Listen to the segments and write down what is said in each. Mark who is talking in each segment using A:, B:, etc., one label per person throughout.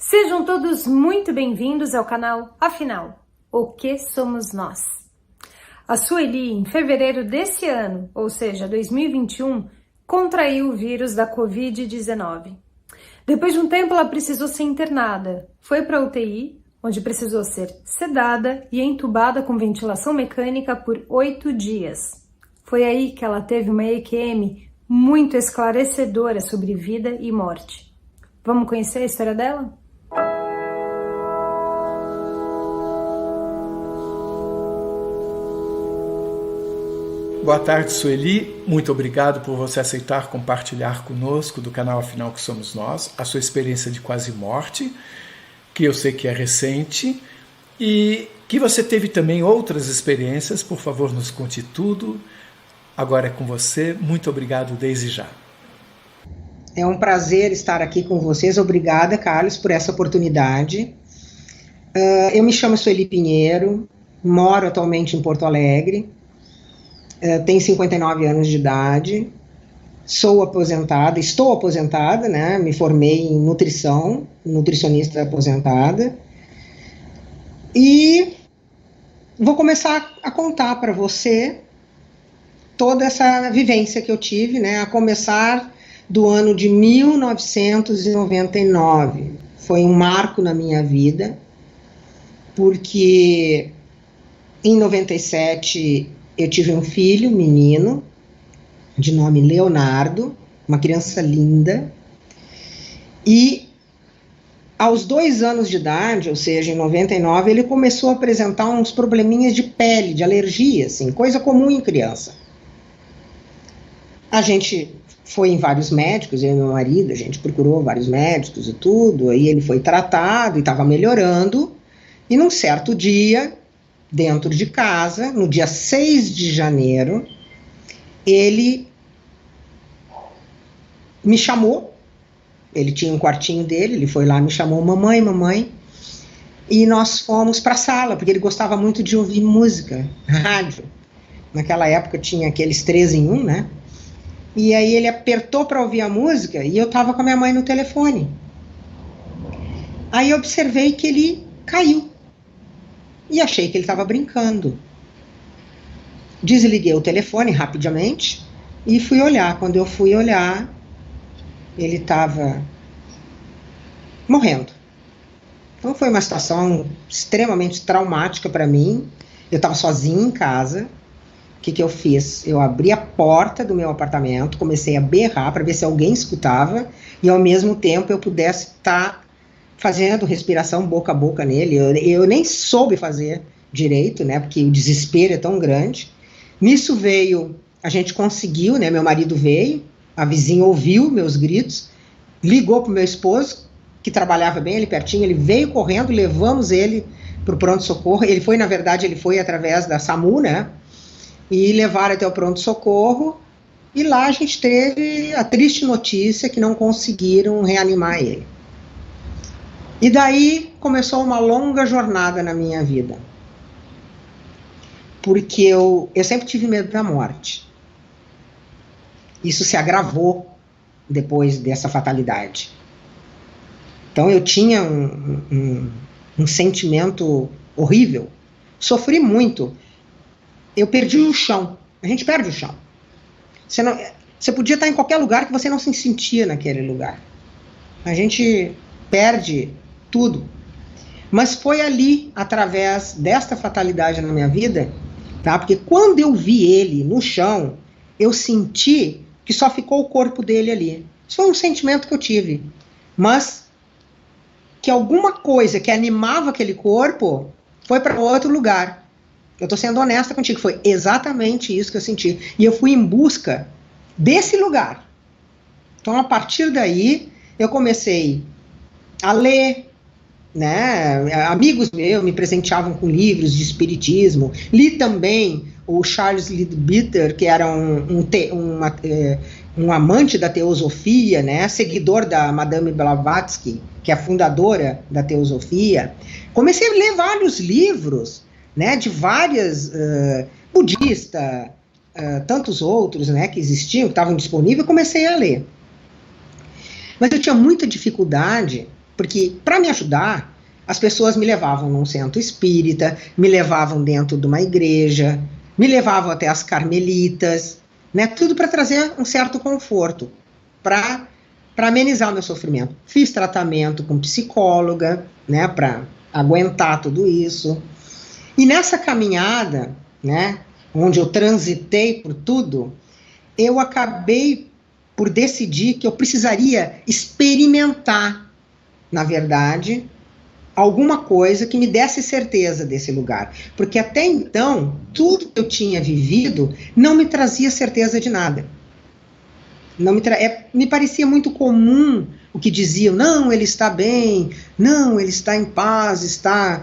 A: Sejam todos muito bem-vindos ao canal Afinal, o que somos nós? A Sueli, em fevereiro desse ano, ou seja, 2021, contraiu o vírus da Covid-19. Depois de um tempo, ela precisou ser internada. Foi para a UTI, onde precisou ser sedada e entubada com ventilação mecânica por 8 dias. Foi aí que ela teve uma EQM muito esclarecedora sobre vida e morte. Vamos conhecer a história dela?
B: Boa tarde, Sueli. Muito obrigado por você aceitar compartilhar conosco do canal Afinal que Somos Nós, a sua experiência de quase morte, que eu sei que é recente, e que você teve também outras experiências. Por favor, nos conte tudo. Agora é com você. Muito obrigado desde já.
C: É um prazer estar aqui com vocês. Obrigada, Carlos, por essa oportunidade. Eu me chamo Sueli Pinheiro, moro atualmente em Porto Alegre. Tenho 59 anos de idade, estou aposentada, né? Me formei em nutrição, nutricionista aposentada, e vou começar a contar para você toda essa vivência que eu tive, né? A começar do ano de 1999, foi um marco na minha vida, porque em 97 eu tive um filho, menino, de nome Leonardo, uma criança linda, e aos 2 anos de idade, ou seja, em 99, ele começou a apresentar uns probleminhas de pele, de alergia, assim, coisa comum em criança. A gente foi em vários médicos, eu e meu marido, a gente procurou vários médicos e tudo, aí ele foi tratado e estava melhorando, e num certo dia, dentro de casa, no dia 6 de janeiro, ele me chamou, ele tinha um quartinho dele, ele foi lá, me chamou, mamãe, e nós fomos para a sala, porque ele gostava muito de ouvir música, rádio. Naquela época tinha aqueles 3 em 1, né? E aí ele apertou para ouvir a música e eu estava com a minha mãe no telefone. Aí eu observei que ele caiu. E achei que ele estava brincando. Desliguei o telefone rapidamente e fui olhar. Quando eu fui olhar, ele estava morrendo. Então foi uma situação extremamente traumática para mim. Eu estava sozinha em casa. O que eu fiz? Eu abri a porta do meu apartamento, comecei a berrar para ver se alguém escutava e ao mesmo tempo eu pudesse estar fazendo respiração boca a boca nele. Eu nem soube fazer direito, né, porque o desespero é tão grande. Nisso veio, a gente conseguiu, né, meu marido veio, a vizinha ouviu meus gritos, ligou para o meu esposo, que trabalhava bem ali pertinho, ele veio correndo, levamos ele para o pronto-socorro. Ele foi, na verdade, ele foi através da SAMU, né, e levaram até o pronto-socorro, e lá a gente teve a triste notícia que não conseguiram reanimar ele. E daí começou uma longa jornada na minha vida. Porque eu sempre tive medo da morte. Isso se agravou depois dessa fatalidade. Então eu tinha um sentimento horrível. Sofri muito. Eu perdi o chão. A gente perde o chão. Você podia estar em qualquer lugar que você não se sentia naquele lugar. A gente perde tudo. Mas foi ali, através desta fatalidade na minha vida, tá? Porque quando eu vi ele no chão, eu senti que só ficou o corpo dele ali. Isso foi um sentimento que eu tive. Mas que alguma coisa que animava aquele corpo foi para outro lugar. Eu estou sendo honesta contigo, foi exatamente isso que eu senti. E eu fui em busca desse lugar. Então, a partir daí, eu comecei a ler, né? Amigos meus me presenteavam com livros de espiritismo. Li também o Charles Leadbeater, que era um amante da teosofia, né? Seguidor da Madame Blavatsky, que é a fundadora da teosofia. Comecei a ler vários livros, né, de várias budistas, tantos outros, né, que existiam, que estavam disponíveis. Comecei a ler. Mas eu tinha muita dificuldade Porque, para me ajudar, as pessoas me levavam num centro espírita, me levavam dentro de uma igreja, me levavam até as carmelitas, né? Tudo para trazer um certo conforto, para amenizar o meu sofrimento. Fiz tratamento com psicóloga, né, para aguentar tudo isso. E nessa caminhada, né, onde eu transitei por tudo, eu acabei por decidir que eu precisaria experimentar, na verdade, alguma coisa que me desse certeza desse lugar. Porque até então, tudo que eu tinha vivido não me trazia certeza de nada. Me parecia muito comum o que diziam: não, ele está bem, não, ele está em paz, está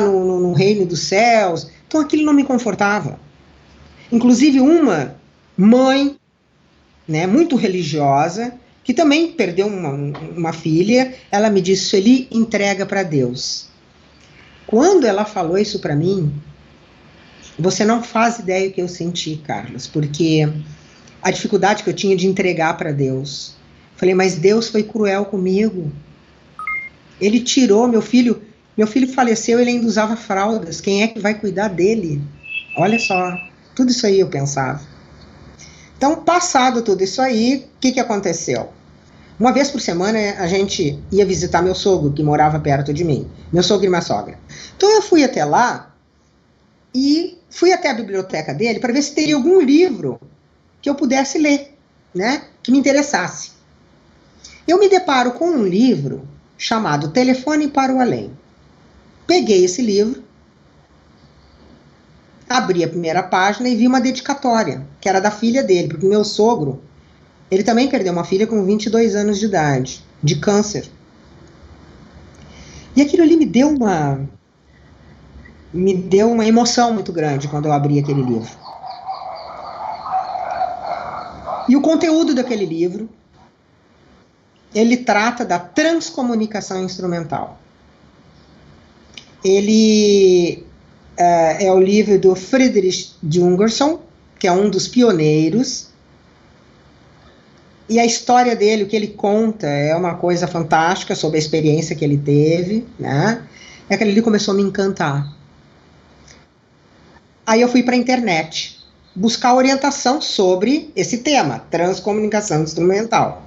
C: no reino dos céus. Então aquilo não me confortava. Inclusive uma mãe, né, muito religiosa, que também perdeu uma filha, ela me disse: Sueli, entrega para Deus. Quando ela falou isso para mim, você não faz ideia do que eu senti, Carlos, porque a dificuldade que eu tinha de entregar para Deus. Falei, mas Deus foi cruel comigo. Ele tirou meu filho faleceu, ele ainda usava fraldas, quem é que vai cuidar dele? Olha só, tudo isso aí eu pensava. Então, passado tudo isso aí, o que aconteceu? Uma vez por semana a gente ia visitar meu sogro, que morava perto de mim, meu sogro e minha sogra. Então eu fui até lá e fui até a biblioteca dele para ver se teria algum livro que eu pudesse ler, né, que me interessasse. Eu me deparo com um livro chamado Telefone para o Além. Peguei esse livro, abri a primeira página e vi uma dedicatória, que era da filha dele, porque meu sogro, ele também perdeu uma filha com 22 anos de idade, de câncer. E aquilo ali me deu uma emoção muito grande quando eu abri aquele livro. E o conteúdo daquele livro, ele trata da transcomunicação instrumental. Ele é o livro do Friedrich Jungerson, que é um dos pioneiros. E a história dele, o que ele conta, é uma coisa fantástica sobre a experiência que ele teve, né? E aquele livro começou a me encantar. Aí eu fui para a internet buscar orientação sobre esse tema, transcomunicação instrumental.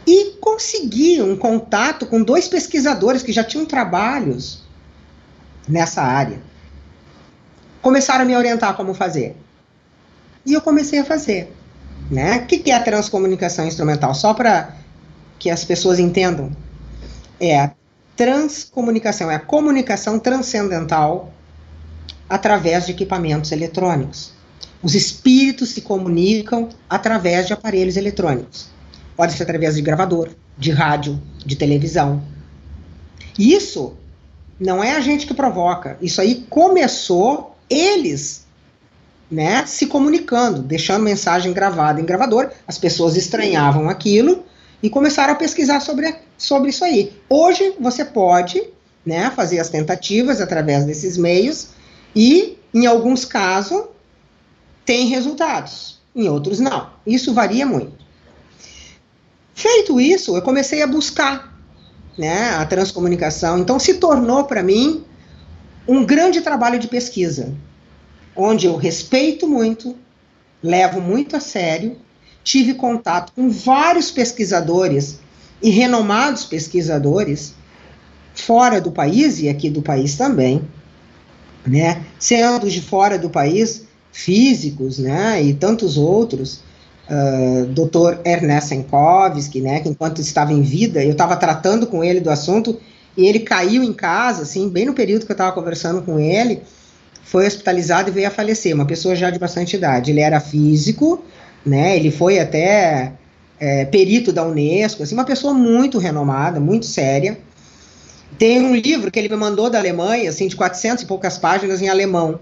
C: E consegui um contato com 2 pesquisadores que já tinham trabalhos nessa área. Começaram a me orientar como fazer. E eu comecei a fazer. Né? O que é a transcomunicação instrumental? Só para que as pessoas entendam. A transcomunicação é a comunicação transcendental através de equipamentos eletrônicos. Os espíritos se comunicam através de aparelhos eletrônicos. Pode ser através de gravador, de rádio, de televisão. Isso não é a gente que provoca. Isso aí começou eles, né, se comunicando, deixando mensagem gravada em gravador. As pessoas estranhavam aquilo e começaram a pesquisar sobre isso aí. Hoje você pode, né, fazer as tentativas através desses meios e, em alguns casos, tem resultados. Em outros, não. Isso varia muito. Feito isso, eu comecei a buscar, né, a transcomunicação. Então, se tornou para mim um grande trabalho de pesquisa, onde eu respeito muito, levo muito a sério, tive contato com vários pesquisadores e renomados pesquisadores fora do país e aqui do país também, né, sendo de fora do país físicos, né, e tantos outros. Dr. Ernest Senkovsky, né, que enquanto estava em vida, eu estava tratando com ele do assunto, e ele caiu em casa, assim, bem no período que eu estava conversando com ele, foi hospitalizado e veio a falecer, uma pessoa já de bastante idade. Ele era físico, né, ele foi até perito da Unesco, assim, uma pessoa muito renomada, muito séria. Tem um livro que ele me mandou da Alemanha, assim, de 400 e poucas páginas em alemão,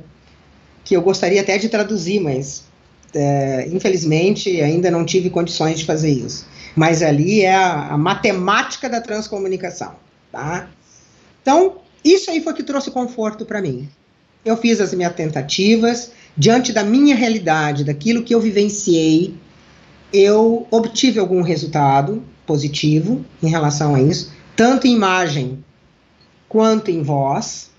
C: que eu gostaria até de traduzir, mas infelizmente ainda não tive condições de fazer isso. Mas ali é a matemática da transcomunicação, tá? Então, isso aí foi que trouxe conforto para mim. Eu fiz as minhas tentativas, diante da minha realidade, daquilo que eu vivenciei, eu obtive algum resultado positivo em relação a isso, tanto em imagem quanto em voz.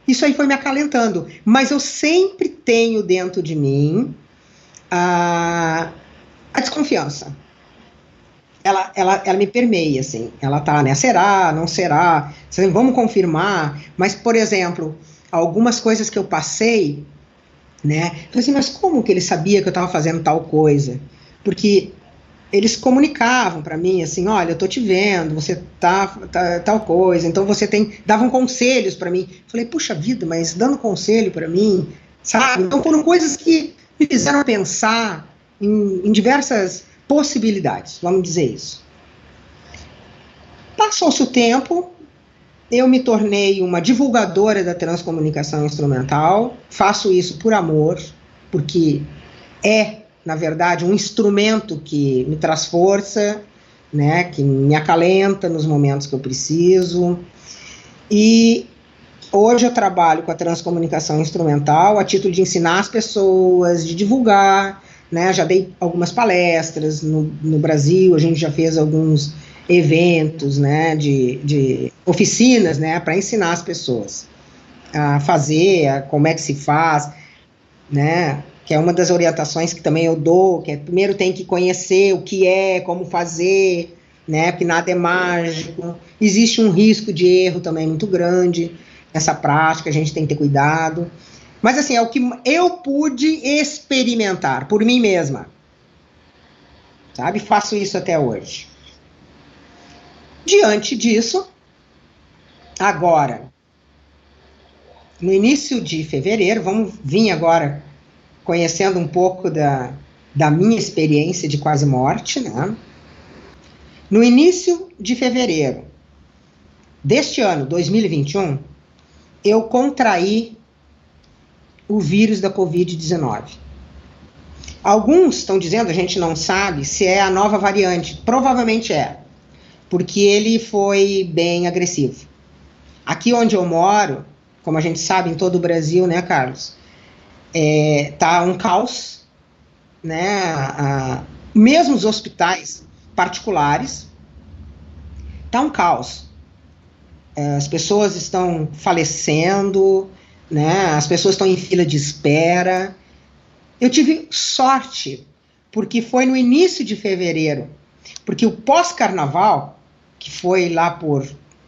C: Isso aí foi me acalentando, mas eu sempre tenho dentro de mim a desconfiança. Ela me permeia, assim, ela tá, né, será, não será, assim, vamos confirmar, mas, por exemplo, algumas coisas que eu passei, né, eu falei assim, mas como que ele sabia que eu estava fazendo tal coisa? Porque eles comunicavam para mim, assim, olha, eu tô te vendo, você tá tal coisa, então você davam conselhos para mim. Eu falei, puxa vida, mas dando conselho para mim, sabe? Então foram coisas que me fizeram pensar em diversas possibilidades, vamos dizer isso. Passou-se o tempo, eu me tornei uma divulgadora da transcomunicação instrumental, faço isso por amor, porque na verdade, um instrumento que me traz força, né, que me acalenta nos momentos que eu preciso. E hoje eu trabalho com a transcomunicação instrumental a título de ensinar as pessoas, de divulgar, né, já dei algumas palestras no Brasil, a gente já fez alguns eventos, né, de oficinas, né, para ensinar as pessoas a fazer, como é que se faz, né, que é uma das orientações que também eu dou, que primeiro tem que conhecer o que é, como fazer, né, porque nada é mágico, existe um risco de erro também muito grande nessa prática, a gente tem que ter cuidado, mas assim, é o que eu pude experimentar por mim mesma, sabe, faço isso até hoje. Diante disso, agora, no início de fevereiro, vamos vir agora conhecendo um pouco da minha experiência de quase morte, né? No início de fevereiro deste ano, 2021, eu contraí o vírus da Covid-19. Alguns estão dizendo, a gente não sabe, se é a nova variante. Provavelmente é, porque ele foi bem agressivo. Aqui onde eu moro, como a gente sabe em todo o Brasil, né, Carlos? Tá um caos, né? Mesmo os hospitais particulares, tá um caos. As pessoas estão falecendo, né? As pessoas estão em fila de espera. Eu tive sorte, porque foi no início de fevereiro, porque o pós-carnaval, que foi lá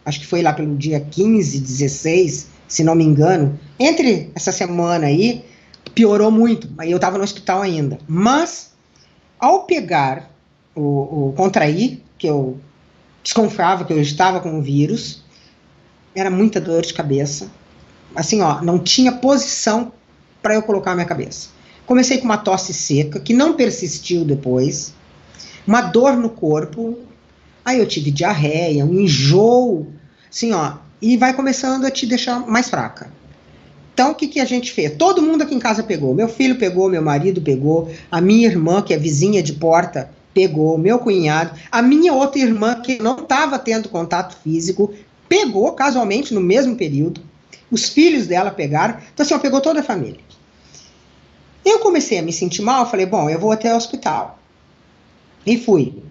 C: acho que foi lá pelo dia 15, 16, se não me engano, entre essa semana aí, piorou muito, aí eu estava no hospital ainda. Mas, ao pegar o contrair, que eu desconfiava que eu estava com o vírus, era muita dor de cabeça. Assim, ó, não tinha posição para eu colocar a minha cabeça. Comecei com uma tosse seca, que não persistiu depois, uma dor no corpo, aí eu tive diarreia, um enjoo, assim, ó, e vai começando a te deixar mais fraca. Então, o que a gente fez? Todo mundo aqui em casa pegou. Meu filho pegou, meu marido pegou, a minha irmã, que é vizinha de porta, pegou, meu cunhado, a minha outra irmã, que não estava tendo contato físico, pegou casualmente no mesmo período. Os filhos dela pegaram. Então, assim, pegou toda a família. Eu comecei a me sentir mal, falei, bom, eu vou até o hospital. E fui.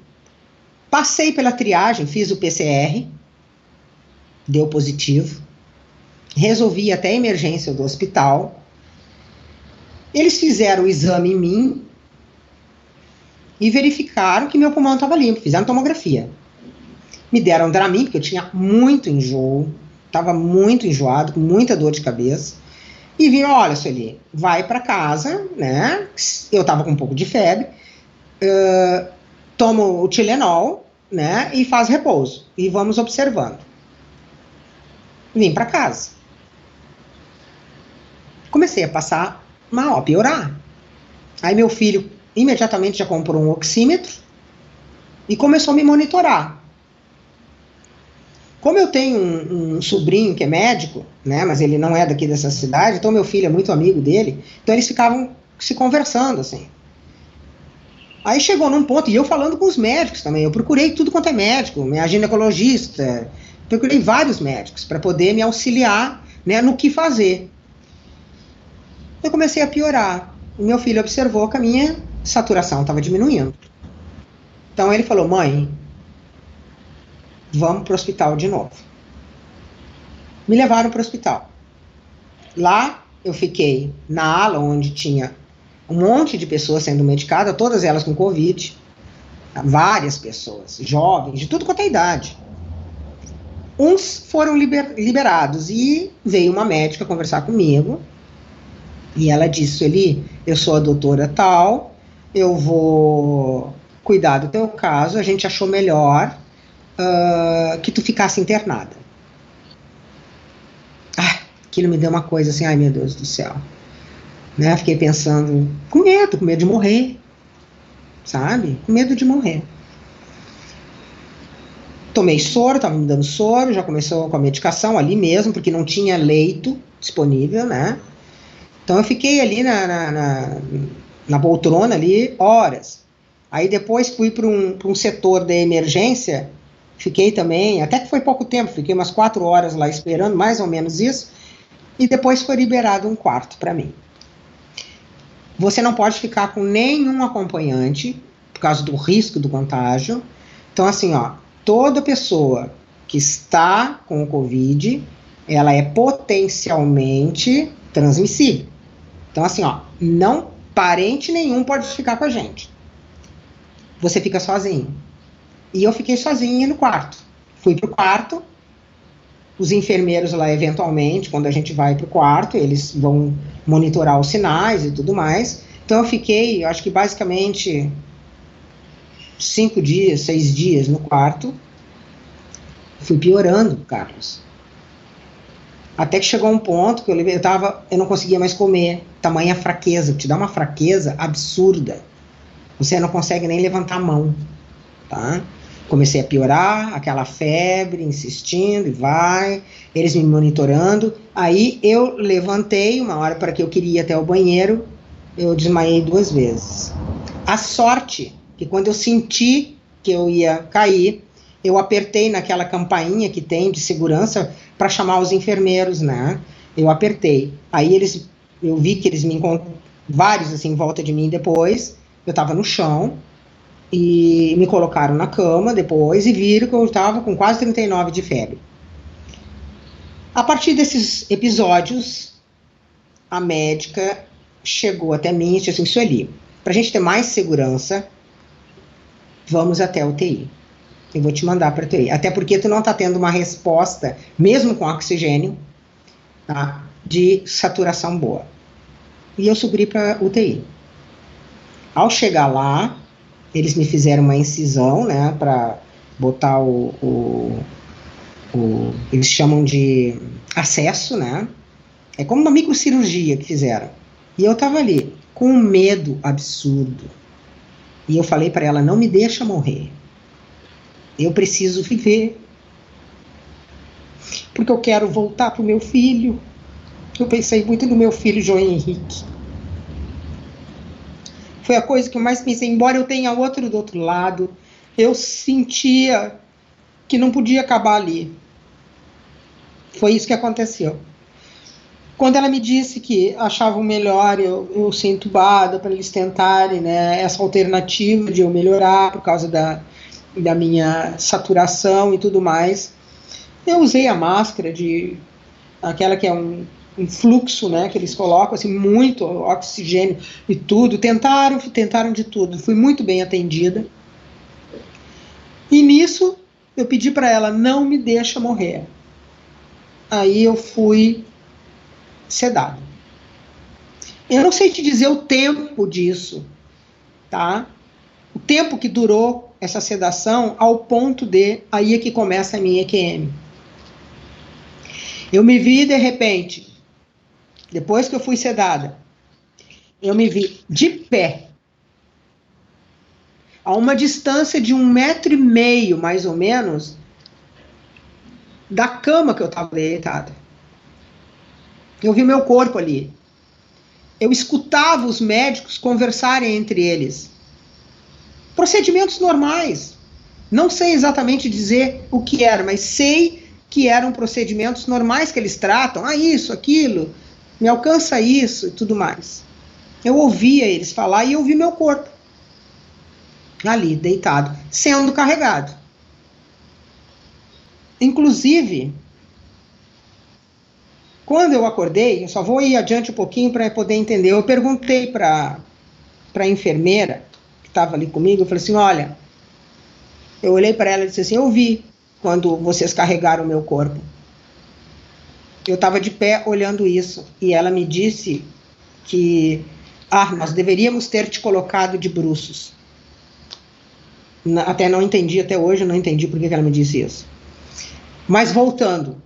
C: Passei pela triagem, fiz o PCR, deu positivo. Resolvi ir até a emergência do hospital. Eles fizeram o exame em mim e verificaram que meu pulmão estava limpo, fizeram tomografia. Me deram Dramin, porque eu tinha muito enjoo, estava muito enjoado, com muita dor de cabeça, e viram, olha, Sueli, vai para casa, né, eu estava com um pouco de febre, toma o Tilenol, né, e faz repouso, e vamos observando. Vim para casa. Comecei a passar mal, a piorar. Aí meu filho imediatamente já comprou um oxímetro e começou a me monitorar. Como eu tenho um sobrinho que é médico, né, mas ele não é daqui dessa cidade, então meu filho é muito amigo dele, então eles ficavam se conversando, assim. Aí chegou num ponto, e eu falando com os médicos também, eu procurei tudo quanto é médico, minha ginecologista, procurei vários médicos para poder me auxiliar, né, no que fazer. Eu comecei a piorar. O meu filho observou que a minha saturação estava diminuindo. Então ele falou, mãe, vamos para o hospital de novo. Me levaram para o hospital. Lá eu fiquei na ala onde tinha um monte de pessoas sendo medicadas, todas elas com Covid, várias pessoas, jovens, de tudo quanto é idade. Uns foram liberados e veio uma médica conversar comigo e ela disse, Sueli, eu sou a doutora tal, eu vou cuidar do teu caso, a gente achou melhor que tu ficasse internada. Aquilo me deu uma coisa assim, ai meu Deus do céu. Né? Fiquei pensando, com medo de morrer, sabe? Com medo de morrer. Tomei soro, estava me dando soro, já começou com a medicação ali mesmo, porque não tinha leito disponível, né? Então eu fiquei ali na poltrona ali horas. Aí depois fui para um setor de emergência, fiquei também, até que foi pouco tempo, fiquei umas 4 horas lá esperando, mais ou menos isso, e depois foi liberado um quarto para mim. Você não pode ficar com nenhum acompanhante, por causa do risco do contágio. Então assim, ó, toda pessoa que está com o Covid, ela é potencialmente transmissível. Então assim, ó, não, parente nenhum pode ficar com a gente. Você fica sozinho. E eu fiquei sozinha no quarto. Fui pro quarto, os enfermeiros lá, eventualmente, quando a gente vai pro quarto, eles vão monitorar os sinais e tudo mais. Então eu fiquei, acho que basicamente 5 dias, 6 dias no quarto. Fui piorando, Carlos. Até que chegou um ponto que eu não conseguia mais comer. Tamanha fraqueza, te dá uma fraqueza absurda. Você não consegue nem levantar a mão, tá? Comecei a piorar, aquela febre, insistindo, e vai, eles me monitorando. Aí eu levantei uma hora para que eu queria ir até o banheiro, eu desmaiei 2 vezes. A sorte que quando eu senti que eu ia cair, eu apertei naquela campainha que tem de segurança para chamar os enfermeiros, né? Eu apertei. Aí eu vi que eles me encontraram, vários assim em volta de mim depois. Eu estava no chão e me colocaram na cama depois e viram que eu estava com quase 39 de febre. A partir desses episódios, a médica chegou até mim e disse assim, Sueli, para a gente ter mais segurança, vamos até a UTI. Eu vou te mandar para a UTI. Até porque tu não está tendo uma resposta, mesmo com oxigênio, tá, de saturação boa. E eu subi para a UTI. Ao chegar lá, eles me fizeram uma incisão, né, para botar eles chamam de acesso, né, é como uma microcirurgia que fizeram. E eu tava ali, com um medo absurdo. E eu falei para ela, não me deixa morrer. Eu preciso viver. Porque eu quero voltar pro meu filho. Eu pensei muito no meu filho, João Henrique. Foi a coisa que eu mais pensei, embora eu tenha outro do outro lado, eu sentia que não podia acabar ali. Foi isso que aconteceu. Quando ela me disse que achavam melhor eu ser entubada para eles tentarem, né, essa alternativa de eu melhorar por causa da minha saturação e tudo mais, eu usei a máscara aquela que é um fluxo, né, que eles colocam, assim, muito oxigênio e tudo, tentaram de tudo, fui muito bem atendida, e nisso eu pedi para ela, não me deixa morrer, aí eu fui sedada. Eu não sei te dizer o tempo disso, tá, o tempo que durou essa sedação, ao ponto aí é que começa a minha EQM. Eu me vi de repente, depois que eu fui sedada, eu me vi de pé, a uma distância de 1,5 metro, mais ou menos, da cama que eu estava deitada. Eu vi meu corpo ali. Eu escutava os médicos conversarem entre eles. Procedimentos normais. Não sei exatamente dizer o que era, mas sei que eram procedimentos normais que eles tratam. Ah, isso, aquilo, me alcança isso e tudo mais. Eu ouvia eles falar e eu vi meu corpo. ali deitado, sendo carregado. Inclusive, quando eu acordei, eu só vou ir adiante um pouquinho para poder entender, eu perguntei para a enfermeira que estava ali comigo, eu falei assim, olha, eu olhei para ela e disse assim, eu vi quando vocês carregaram o meu corpo. Eu estava de pé olhando isso, e ela me disse que nós deveríamos ter te colocado de bruços. Até não entendi, até hoje eu não entendi por que ela me disse isso. Mas voltando.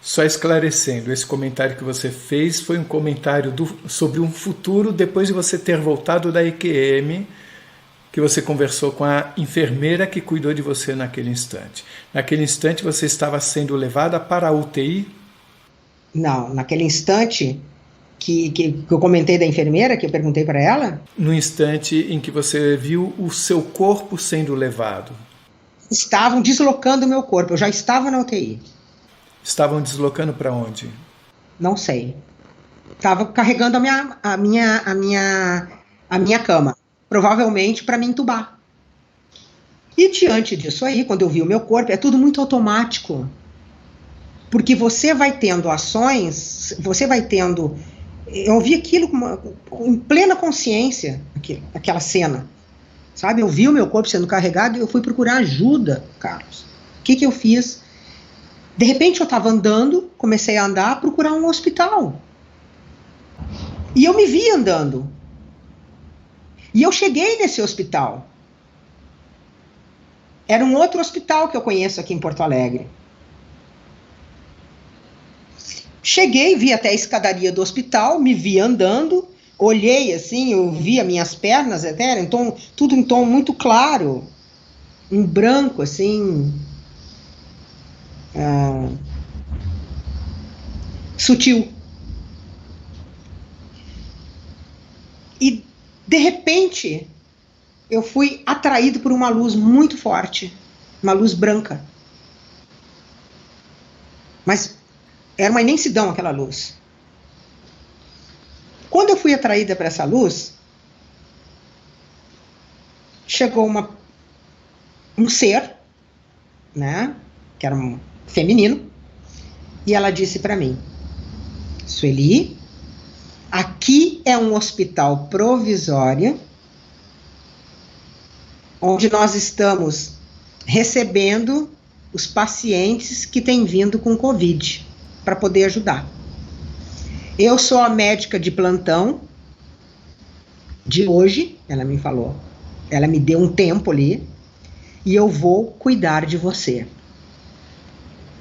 B: Só esclarecendo, esse comentário que você fez foi um comentário sobre um futuro depois de você ter voltado da EQM, que você conversou com a enfermeira que cuidou de você naquele instante. Naquele instante você estava sendo levada para a UTI?
C: Não, naquele instante que eu comentei da enfermeira, que eu perguntei para ela.
B: No instante em que você viu o seu corpo sendo levado.
C: Estavam deslocando o meu corpo, eu já estava na UTI.
B: Estavam deslocando para onde?
C: Não sei. Estava carregando a minha cama, provavelmente para me entubar. E diante disso aí, quando eu vi o meu corpo, é tudo muito automático. Porque você vai tendo ações, você vai tendo... Eu vi aquilo em plena consciência, aquela cena. Sabe, eu vi o meu corpo sendo carregado e eu fui procurar ajuda, Carlos. O que eu fiz? De repente eu estava andando, comecei a andar, procurar um hospital. E eu me vi andando. E eu cheguei nesse hospital. Era um outro hospital que eu conheço aqui em Porto Alegre. Cheguei, vi até a escadaria do hospital, me vi andando, olhei assim, eu vi as minhas pernas até, tudo em tom muito claro, em branco, assim, sutil. E, de repente, eu fui atraído por uma luz muito forte, uma luz branca. Mas era uma imensidão aquela luz. Quando eu fui atraída para essa luz, chegou um ser, né, que era um feminino, e ela disse para mim, Sueli, aqui é um hospital provisório, onde nós estamos recebendo os pacientes que têm vindo com Covid, para poder ajudar. Eu sou a médica de plantão de hoje, ela me falou. Ela me deu um tempo ali e eu vou cuidar de você.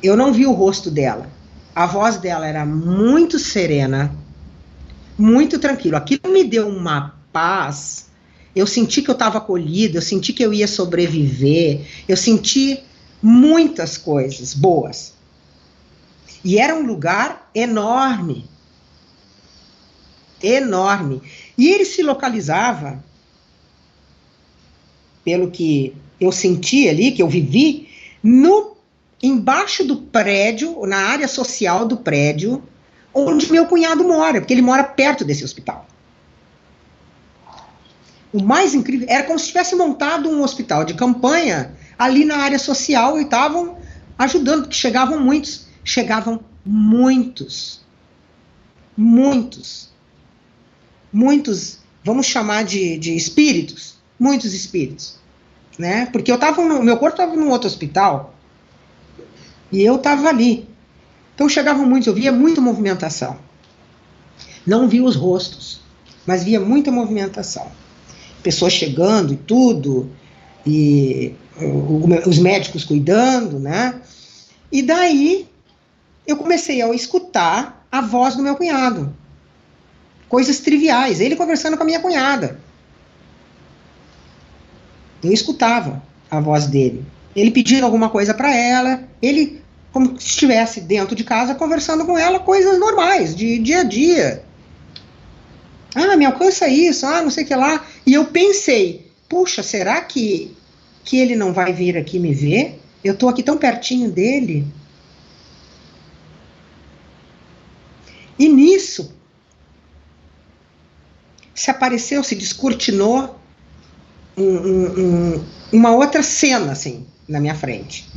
C: Eu não vi o rosto dela. A voz dela era muito serena, muito tranquila. Aquilo me deu uma paz. Eu senti que eu estava acolhida, eu senti que eu ia sobreviver, eu senti muitas coisas boas. E era um lugar enorme. Enorme. E ele se localizava, pelo que eu senti ali, que eu vivi, embaixo do prédio, na área social do prédio, onde meu cunhado mora, porque ele mora perto desse hospital. O mais incrível, era como se tivesse montado um hospital de campanha ali na área social e estavam ajudando, porque chegavam muitos, vamos chamar de espíritos, muitos espíritos, né? Porque meu corpo estava num outro hospital e eu estava ali. Então chegavam muitos, eu via muita movimentação. Não via os rostos, mas via muita movimentação. Pessoas chegando e tudo, e os médicos cuidando, né? E daí eu comecei a escutar a voz do meu cunhado. Coisas triviais, ele conversando com a minha cunhada. Eu escutava a voz dele. Ele pedindo alguma coisa para ela, ele como se estivesse dentro de casa conversando com ela, coisas normais, de dia a dia. Me alcança isso, não sei o que lá. E eu pensei, puxa, será que ele não vai vir aqui me ver? Eu estou aqui tão pertinho dele. E nisso, se apareceu, se descortinou uma outra cena, assim, na minha frente,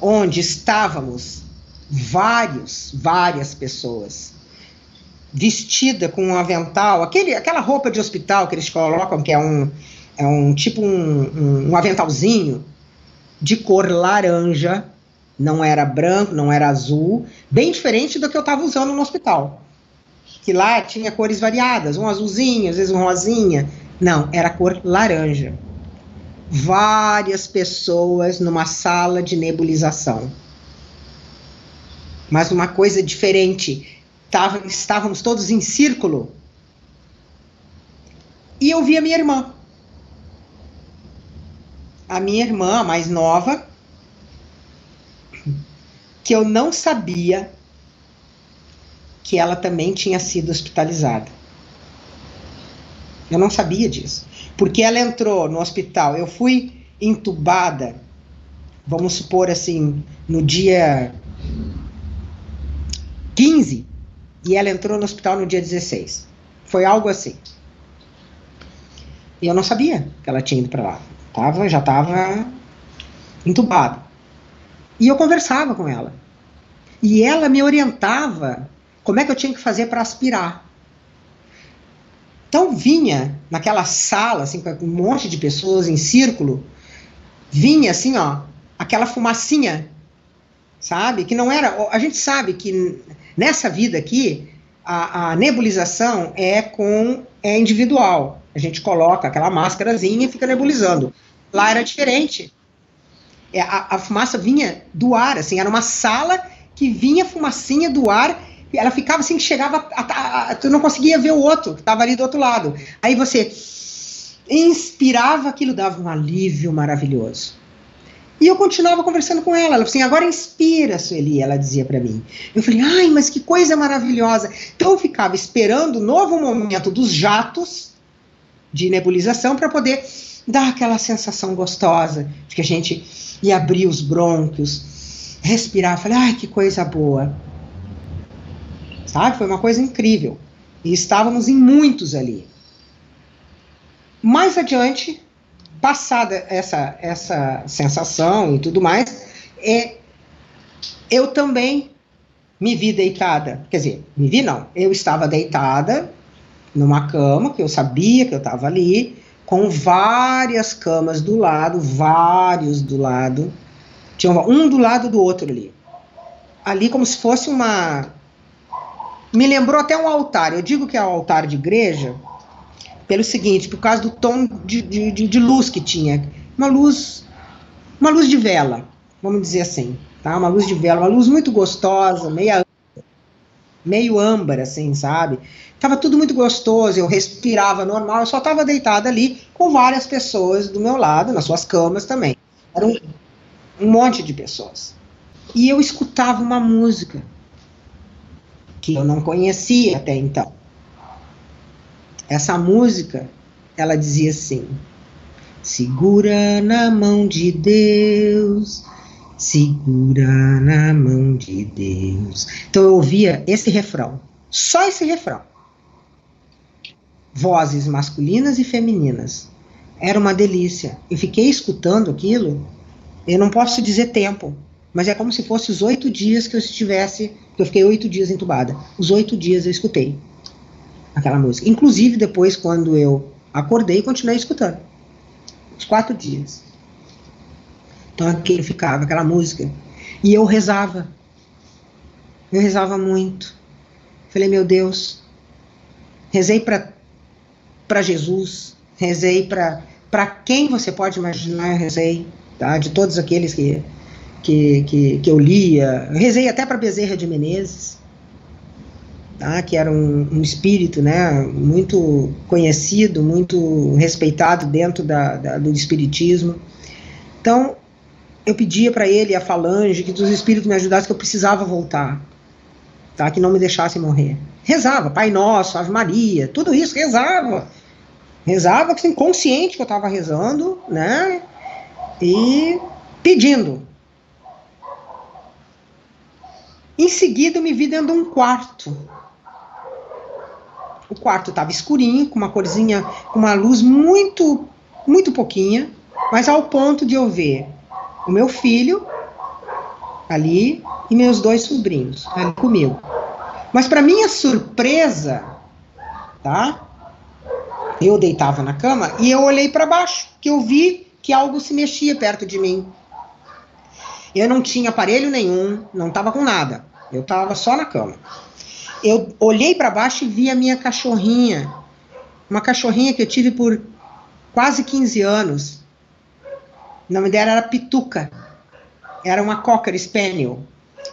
C: onde estávamos várias pessoas, vestida com um avental, aquela roupa de hospital que eles colocam, que é um aventalzinho, de cor laranja, não era branco, não era azul, bem diferente do que eu estava usando no hospital. Que lá tinha cores variadas, um azulzinho, às vezes um rosinha. Não, era cor laranja. Várias pessoas numa sala de nebulização. Mas uma coisa diferente, estávamos todos em círculo. E eu vi a minha irmã. A minha irmã, a mais nova, que eu não sabia que ela também tinha sido hospitalizada. Eu não sabia disso. Porque ela entrou no hospital, eu fui entubada, vamos supor assim, no dia 15, e ela entrou no hospital no dia 16. Foi algo assim. E eu não sabia que ela tinha ido para lá. Já estava entubada. E eu conversava com ela. E ela me orientava como é que eu tinha que fazer para aspirar. Então vinha naquela sala, assim, com um monte de pessoas em círculo, vinha assim, ó, aquela fumacinha, sabe? Que não era... A gente sabe que nessa vida aqui, a nebulização é individual. A gente coloca aquela máscarazinha e fica nebulizando. Lá era diferente. A fumaça vinha do ar, assim, era uma sala que vinha fumacinha do ar, e ela ficava assim, que chegava, tu não conseguia ver o outro, que estava ali do outro lado. Aí você inspirava, aquilo dava um alívio maravilhoso. E eu continuava conversando com ela. Ela falou assim, agora inspira, Sueli, ela dizia para mim. Eu falei, ai, mas que coisa maravilhosa. Então eu ficava esperando o novo momento dos jatos de nebulização para poder dar aquela sensação gostosa de que a gente ia abrir os brônquios, respirar. Eu falei, ai, que coisa boa. Sabe? Foi uma coisa incrível. E estávamos em muitos ali. Mais adiante, passada essa sensação e tudo mais, eu também me vi deitada. Quer dizer, me vi não. Eu estava deitada numa cama, que eu sabia que eu estava ali, com várias camas do lado, vários do lado. Tinha um do lado do outro ali. Ali como se fosse uma... Me lembrou até um altar. Eu digo que é um altar de igreja pelo seguinte, por causa do tom de luz que tinha. Uma luz de vela, vamos dizer assim. Tá? Uma luz de vela, uma luz muito gostosa, meio âmbar, assim, sabe? Tava tudo muito gostoso, eu respirava normal, eu só estava deitada ali com várias pessoas do meu lado, nas suas camas também. Era um monte de pessoas. E eu escutava uma música que eu não conhecia até então. Essa música, ela dizia assim, segura na mão de Deus, segura na mão de Deus. Então eu ouvia esse refrão, só esse refrão. Vozes masculinas e femininas. Era uma delícia. Eu fiquei escutando aquilo, eu não posso dizer tempo, mas é como se fosse os 8 dias que eu fiquei 8 dias entubada. Os 8 dias eu escutei aquela música. Inclusive depois, quando eu acordei, continuei escutando. Os 4 dias. Então aquilo ficava, aquela música. E eu rezava. Eu rezava muito. Falei, meu Deus. Rezei para Jesus. Rezei para quem você pode imaginar, eu rezei. Tá? De todos aqueles que eu lia. Eu rezei até para Bezerra de Menezes. Tá? Que era um espírito, né, muito conhecido, muito respeitado dentro do espiritismo. Então, eu pedia para ele, a falange, que os espíritos me ajudassem, que eu precisava voltar, tá? Que não me deixassem morrer. Rezava, Pai Nosso, Ave Maria, tudo isso, rezava. Rezava, assim, consciente que eu estava rezando, né, e pedindo. Em seguida, eu me vi dentro de um quarto. O quarto estava escurinho, com uma corzinha, com uma luz muito muito pouquinha, mas ao ponto de eu ver o meu filho ali e meus 2 sobrinhos ali comigo. Mas para minha surpresa, tá? Eu deitava na cama e eu olhei para baixo, que eu vi que algo se mexia perto de mim. Eu não tinha aparelho nenhum, não estava com nada. Eu estava só na cama. Eu olhei para baixo e vi a minha cachorrinha. Uma cachorrinha que eu tive por quase 15 anos. O nome dela era Pituca. Era uma Cocker Spaniel,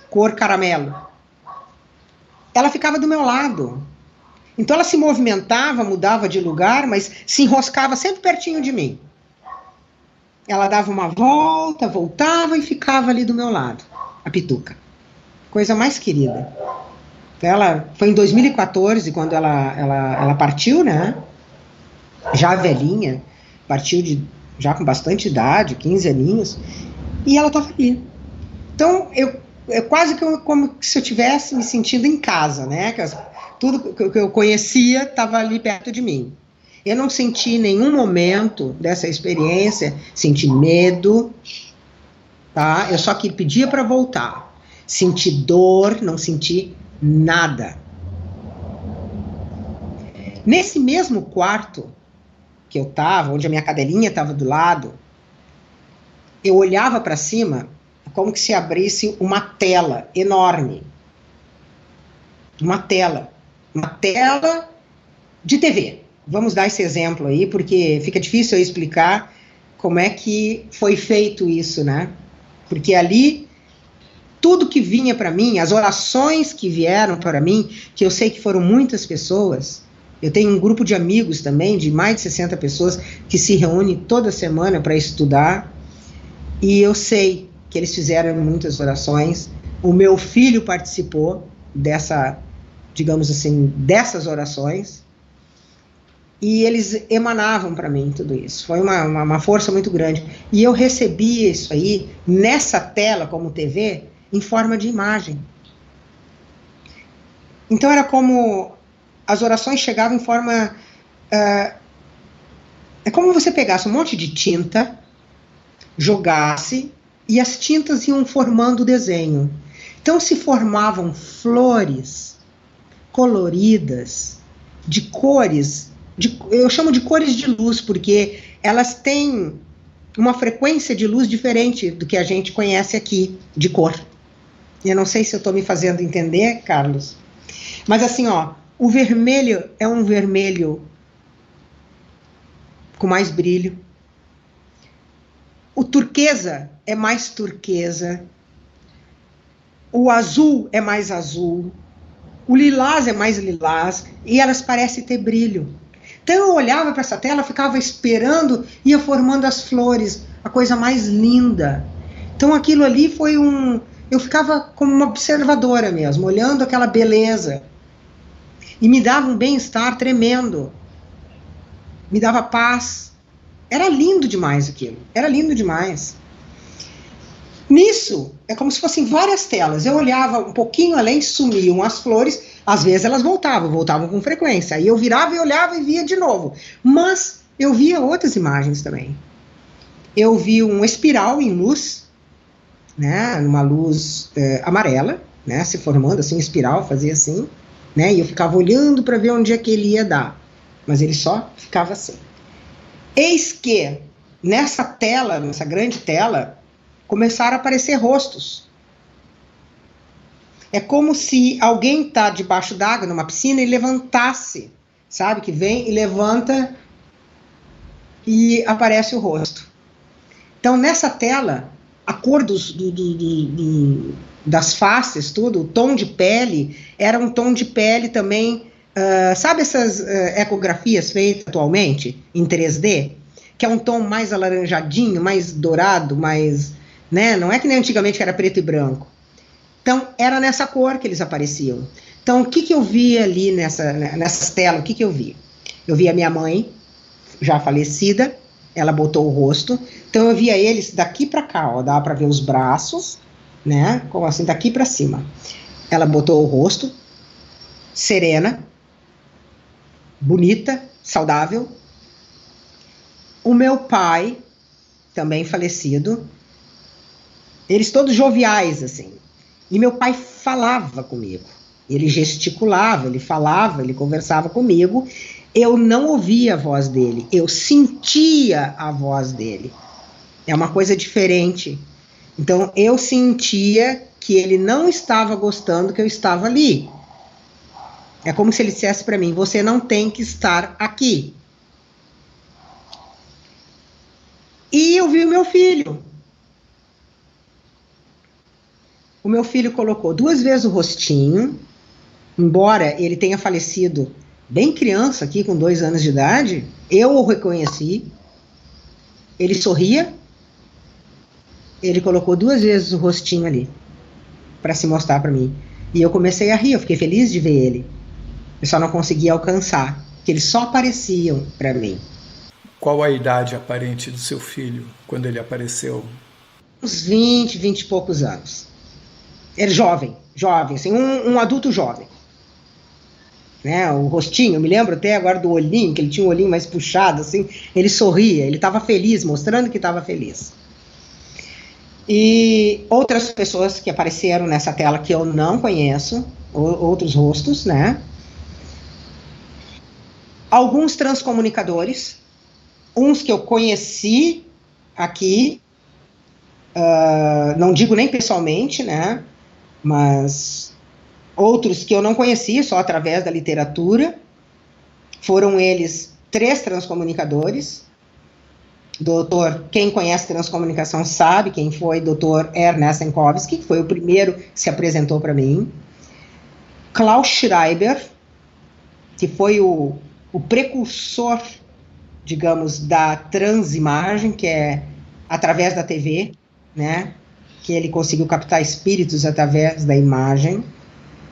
C: cor caramelo. Ela ficava do meu lado. Então ela se movimentava, mudava de lugar, mas se enroscava sempre pertinho de mim. Ela dava uma volta, voltava e ficava ali do meu lado, a Pituca. Coisa mais querida. Ela foi em 2014, quando ela partiu, né? Já velhinha, partiu já com bastante idade, 15 aninhos, e ela estava ali. Então, eu quase como se eu estivesse me sentindo em casa, né? Tudo que eu conhecia estava ali perto de mim. Eu não senti em nenhum momento dessa experiência, senti medo, tá? Eu só que pedia para voltar. Senti dor, não senti nada. Nesse mesmo quarto que eu estava, onde a minha cadelinha estava do lado, eu olhava para cima como que se abrisse uma tela enorme. Uma tela de TV. Vamos dar esse exemplo aí, porque fica difícil eu explicar como é que foi feito isso, né? Porque ali, tudo que vinha para mim, as orações que vieram para mim, que eu sei que foram muitas pessoas, eu tenho um grupo de amigos também, de mais de 60 pessoas, que se reúnem toda semana para estudar, e eu sei que eles fizeram muitas orações. O meu filho participou digamos assim, dessas orações, e eles emanavam para mim tudo isso. Foi uma força muito grande. E eu recebia isso aí, nessa tela como TV, em forma de imagem. Então era como as orações chegavam em forma... é como você pegasse um monte de tinta, jogasse, e as tintas iam formando o desenho. Então se formavam flores coloridas, de cores, eu chamo de cores de luz, porque elas têm uma frequência de luz diferente do que a gente conhece aqui, de cor. Eu não sei se eu estou me fazendo entender, Carlos, mas assim, ó, o vermelho é um vermelho com mais brilho, o turquesa é mais turquesa, o azul é mais azul, o lilás é mais lilás, e elas parecem ter brilho. Então eu olhava para essa tela, ficava esperando, ia formando as flores, a coisa mais linda. Então aquilo ali foi eu ficava como uma observadora mesmo, olhando aquela beleza. E me dava um bem-estar tremendo. Me dava paz. Era lindo demais aquilo, era lindo demais. Nisso, é como se fossem várias telas. Eu olhava um pouquinho além, sumiam as flores, às vezes elas voltavam com frequência. Aí eu virava e olhava e via de novo. Mas eu via outras imagens também. Eu vi um espiral em luz, né, uma luz amarela, né, se formando assim, espiral, fazia assim, né, e eu ficava olhando para ver onde é que ele ia dar. Mas ele só ficava assim. Eis que, nessa tela, nessa grande tela, começaram a aparecer rostos. É como se alguém está debaixo d'água, numa piscina, e levantasse, sabe? Que vem e levanta e aparece o rosto. Então, nessa tela, a cor das faces, tudo, o tom de pele, era um tom de pele também, sabe essas ecografias feitas atualmente, em 3D? Que é um tom mais alaranjadinho, mais dourado, mais... né? Não é que nem antigamente que era preto e branco. Então, era nessa cor que eles apareciam. Então, o que eu vi ali nessas telas? O que eu vi? Eu vi a minha mãe, já falecida, ela botou o rosto. Então, eu via eles daqui para cá, ó, dava para ver os braços, né? Como assim, daqui para cima. Ela botou o rosto, serena, bonita, saudável. O meu pai, também falecido, eles todos joviais, assim. E meu pai falava comigo. Ele gesticulava, ele falava, ele conversava comigo. Eu não ouvia a voz dele, eu sentia a voz dele. É uma coisa diferente. Então, eu sentia que ele não estava gostando que eu estava ali. É como se ele dissesse para mim, você não tem que estar aqui. E eu vi o meu filho. O meu filho colocou 2 vezes o rostinho, embora ele tenha falecido bem criança aqui, com 2 anos de idade, eu o reconheci. Ele sorria, ele colocou 2 vezes o rostinho ali, para se mostrar para mim. E eu comecei a rir, eu fiquei feliz de ver ele. Eu só não conseguia alcançar, porque eles só apareciam para mim.
B: Qual a idade aparente do seu filho quando ele apareceu?
C: Uns 20 e poucos anos. Ele jovem, assim, um adulto jovem. Né, o rostinho, eu me lembro até agora do olhinho, que ele tinha um olhinho mais puxado, assim, ele sorria, ele estava feliz, mostrando que estava feliz. E outras pessoas que apareceram nessa tela que eu não conheço, outros rostos, né? Alguns transcomunicadores, uns que eu conheci aqui, não digo nem pessoalmente, né? Mas outros que eu não conhecia, só através da literatura. Foram eles 3 transcomunicadores. Doutor, quem conhece transcomunicação sabe quem foi, Dr. Ernest Enkowski, que foi o primeiro que se apresentou para mim. Klaus Schreiber, que foi o precursor, digamos, da transimagem, que é através da TV, né? Que ele conseguiu captar espíritos através da imagem,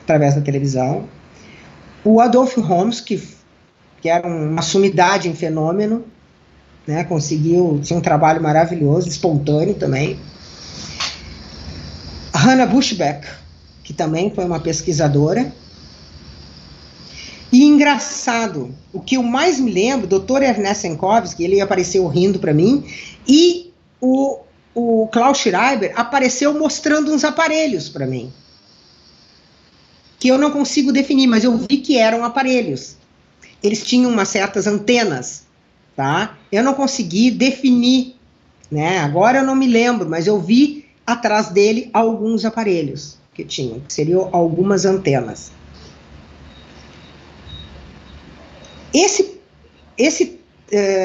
C: através da televisão. O Adolf Holmes, que era uma sumidade em fenômeno, né? Tinha um trabalho maravilhoso, espontâneo também. Hannah Buschbeck, que também foi uma pesquisadora. E engraçado, o que eu mais me lembro, Dr. Ernest Enkowski, ele apareceu rindo para mim, e o Klaus Schreiber apareceu mostrando uns aparelhos para mim, que eu não consigo definir, mas eu vi que eram aparelhos. Eles tinham umas certas antenas, tá? Eu não consegui definir, né? Agora eu não me lembro, mas eu vi atrás dele alguns aparelhos que tinham, que seriam algumas antenas.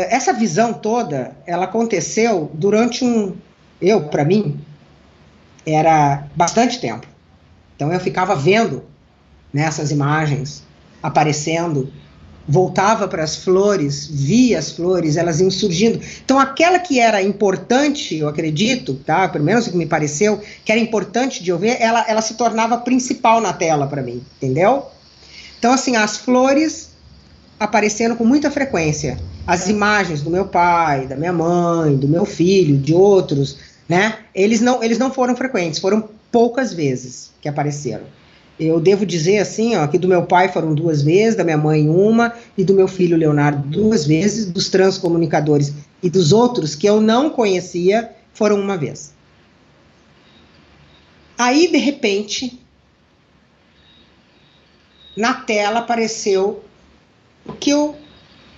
C: Essa visão toda, ela aconteceu durante para mim, era bastante tempo. Então eu ficava vendo nessas imagens aparecendo, voltava para as flores, via as flores, elas iam surgindo. Então aquela que era importante, eu acredito, tá? Pelo menos o que me pareceu, que era importante de eu ver, ela se tornava principal na tela para mim, entendeu? Então assim, as flores aparecendo com muita frequência, as imagens do meu pai, da minha mãe, do meu filho, de outros, né? Eles não foram frequentes, foram poucas vezes que apareceram. Eu devo dizer assim, ó, que do meu pai foram 2 vezes, da minha mãe 1, e do meu filho Leonardo 2 vezes, dos transcomunicadores e dos outros que eu não conhecia foram 1 vez. Aí, de repente, na tela apareceu o que eu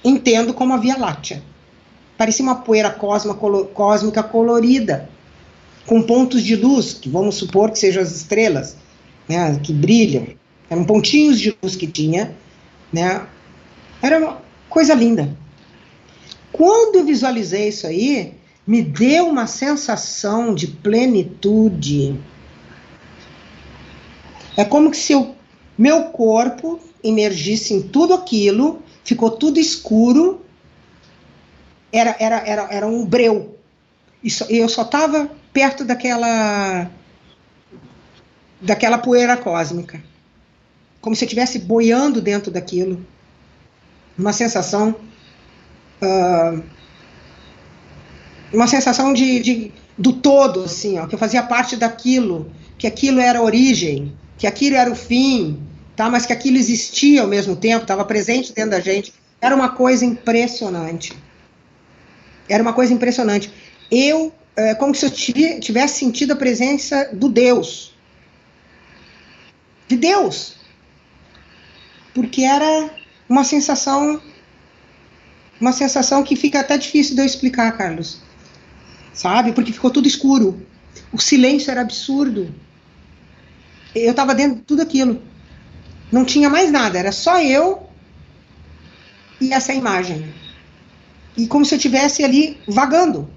C: entendo como a Via Láctea. Parecia uma poeira cósmica colorida, com pontos de luz, que vamos supor que sejam as estrelas, né, que brilham. Eram pontinhos de luz que tinha, né? Era uma coisa linda. Quando eu visualizei isso aí, me deu uma sensação de plenitude. É como se meu corpo imergisse em tudo aquilo, ficou tudo escuro, era um breu. E eu só estava perto daquela poeira cósmica, como se eu estivesse boiando dentro daquilo. Uma sensação do todo, assim, ó, que eu fazia parte daquilo, que aquilo era a origem, que aquilo era o fim, tá? Mas que aquilo existia ao mesmo tempo, estava presente dentro da gente. Era uma coisa impressionante. Era uma coisa impressionante. Como se eu tivesse sentido a presença do Deus. De Deus. Porque era uma sensação que fica até difícil de eu explicar, Carlos. Sabe? Porque ficou tudo escuro. O silêncio era absurdo. Eu estava dentro de tudo aquilo. Não tinha mais nada, era só eu e essa imagem. E como se eu estivesse ali vagando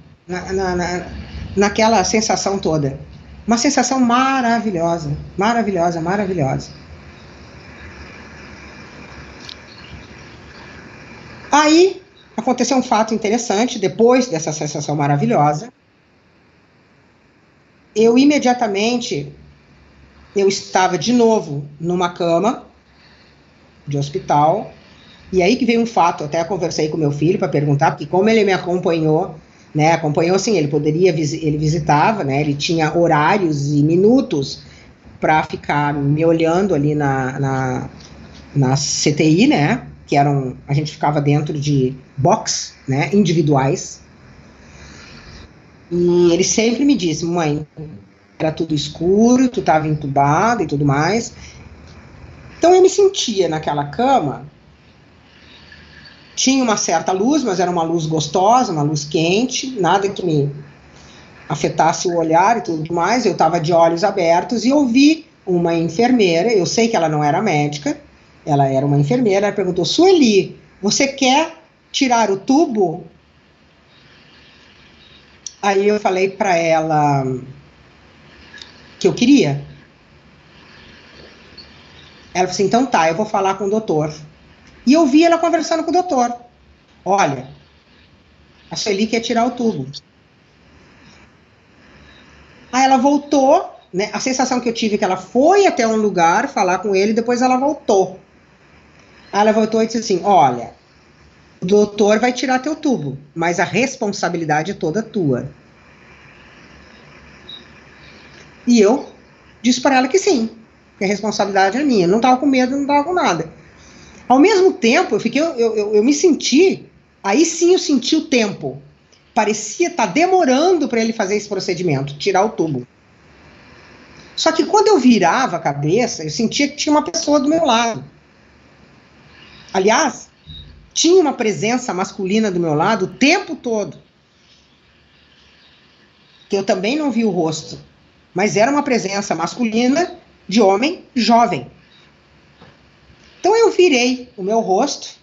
C: naquela sensação toda. Uma sensação maravilhosa, maravilhosa, maravilhosa. Aí aconteceu um fato interessante, depois dessa sensação maravilhosa. Eu estava de novo numa cama de hospital, e aí que veio um fato, até conversei com meu filho para perguntar, porque como ele me acompanhou, né, acompanhou assim, ele visitava, né, ele tinha horários e minutos para ficar me olhando ali na CTI, né, que a gente ficava dentro de box, né, individuais, e ele sempre me disse, mãe, era tudo escuro, tu estava entubada e tudo mais. Então eu me sentia naquela cama, tinha uma certa luz, mas era uma luz gostosa, uma luz quente, nada que me afetasse o olhar e tudo mais. Eu estava de olhos abertos e ouvi uma enfermeira, eu sei que ela não era médica, ela era uma enfermeira, ela perguntou, Sueli, você quer tirar o tubo? Aí eu falei para ela que eu queria. Ela falou assim, então tá, eu vou falar com o doutor. E eu vi ela conversando com o doutor. Olha, a Sueli quer tirar o tubo. Aí ela voltou, né, a sensação que eu tive é que ela foi até um lugar falar com ele, depois ela voltou. Aí ela voltou e disse assim, olha, o doutor vai tirar teu tubo, mas a responsabilidade é toda tua. E eu disse para ela que sim, que a responsabilidade é minha. Não estava com medo, não estava com nada. Ao mesmo tempo, eu me senti, aí sim eu senti o tempo. Parecia estar demorando para ele fazer esse procedimento, tirar o tubo. Só que quando eu virava a cabeça, eu sentia que tinha uma pessoa do meu lado. Aliás, tinha uma presença masculina do meu lado o tempo todo. Que eu também não vi o rosto. Mas era uma presença masculina de homem jovem. Então eu virei o meu rosto,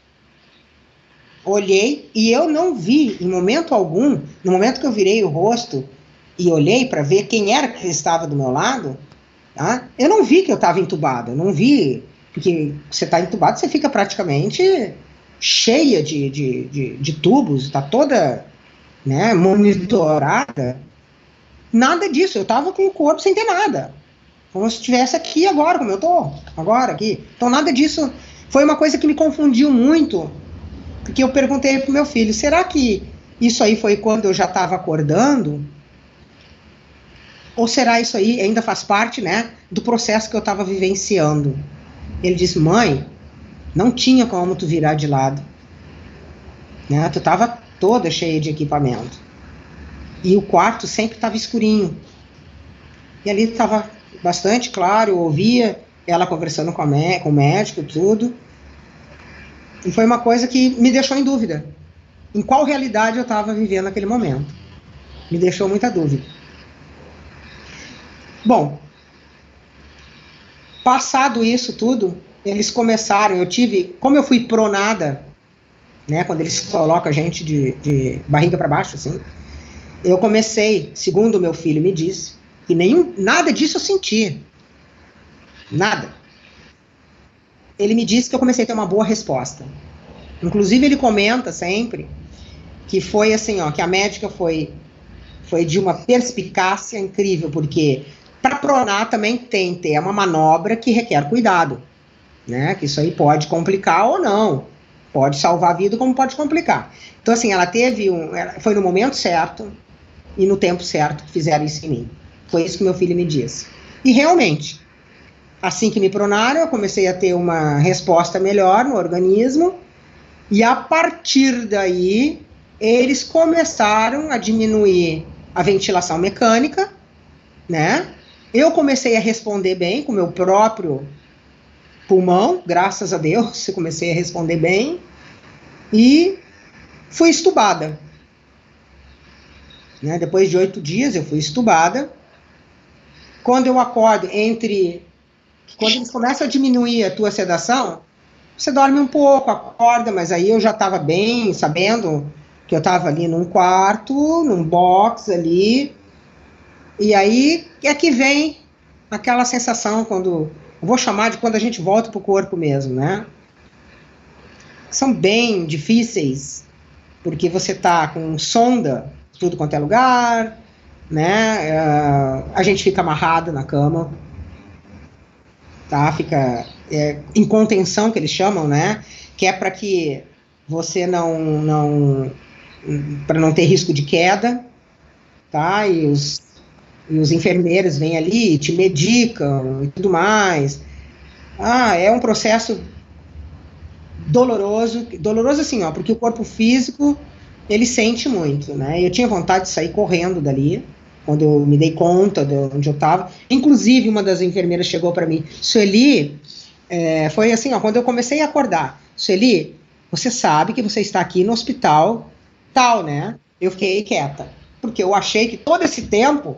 C: olhei, e eu não vi em momento algum, no momento que eu virei o rosto e olhei para ver quem era que estava do meu lado, tá? Eu não vi que eu estava entubada, eu não vi, porque você está entubado, você fica praticamente cheia de tubos, está toda, né, monitorada. Nada disso, eu estava com o corpo sem ter nada. Como se estivesse aqui agora, como eu estou agora aqui. Então nada disso, foi uma coisa que me confundiu muito, porque eu perguntei para o meu filho, será que isso aí foi quando eu já estava acordando? Ou será isso aí ainda faz parte, né, do processo que eu estava vivenciando? Ele disse, mãe, não tinha como tu virar de lado. Né? Tu estava toda cheia de equipamento. E o quarto sempre estava escurinho. E ali estava bastante claro, eu ouvia ela conversando com o médico e tudo. E foi uma coisa que me deixou em dúvida. Em qual realidade eu estava vivendo naquele momento. Me deixou muita dúvida. Bom, passado isso tudo, eles começaram, como eu fui pronada, né, quando eles colocam a gente de barriga para baixo, assim, eu comecei, segundo o meu filho me disse, que nada disso eu senti. Nada. Ele me disse que eu comecei a ter uma boa resposta. Inclusive ele comenta sempre que foi assim, ó, que a médica foi de uma perspicácia incrível, porque para pronar também tem que ter uma manobra que requer cuidado, né? Que isso aí pode complicar ou não. Pode salvar a vida como pode complicar. Então assim, ela foi no momento certo e no tempo certo que fizeram isso em mim. Foi isso que meu filho me disse. E realmente, assim que me pronaram, eu comecei a ter uma resposta melhor no organismo, e a partir daí, eles começaram a diminuir a ventilação mecânica, né? Eu comecei a responder bem com o meu próprio pulmão, graças a Deus, eu comecei a responder bem, e fui estubada. Né? Depois de 8 dias eu fui estubada. Quando eu acordo, quando eles começam a diminuir a tua sedação, você dorme um pouco, acorda, mas aí eu já estava bem, sabendo que eu estava ali num quarto, num box ali, e aí é que vem aquela sensação, eu vou chamar de quando a gente volta pro corpo mesmo, né? São bem difíceis, porque você tá com sonda, tudo quanto é lugar, né? A gente fica amarrado na cama, tá? Fica em contenção, que eles chamam, né? Que é para que você para não ter risco de queda, tá? E os enfermeiros vêm ali e te medicam e tudo mais. É um processo doloroso assim, ó, porque o corpo físico, ele sente muito, né? Eu tinha vontade de sair correndo dali, quando eu me dei conta de onde eu estava. Inclusive, uma das enfermeiras chegou para mim, Sueli, foi assim, ó, quando eu comecei a acordar, Sueli, você sabe que você está aqui no hospital tal, né? Eu fiquei quieta, porque eu achei que todo esse tempo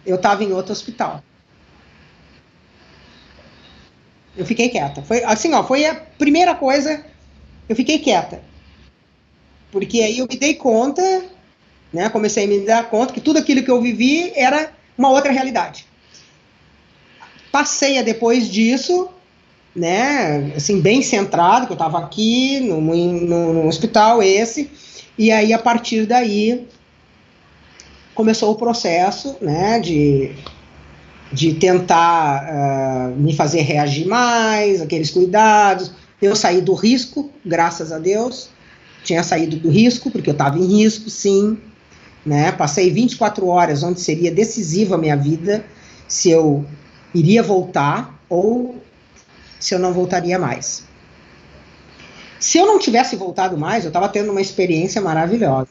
C: eu estava em outro hospital. Eu fiquei quieta. Foi assim, ó, foi a primeira coisa, eu fiquei quieta. Porque aí eu me dei conta, né, comecei a me dar conta que tudo aquilo que eu vivi era uma outra realidade. Passei a depois disso, né, assim, bem centrado, que eu estava aqui no hospital esse, e aí a partir daí começou o processo, né, de tentar me fazer reagir mais, aqueles cuidados. Eu saí do risco, graças a Deus, tinha saído do risco, porque eu estava em risco, sim, né, passei 24 horas onde seria decisiva a minha vida, se eu iria voltar ou se eu não voltaria mais. Se eu não tivesse voltado mais, eu estava tendo uma experiência maravilhosa.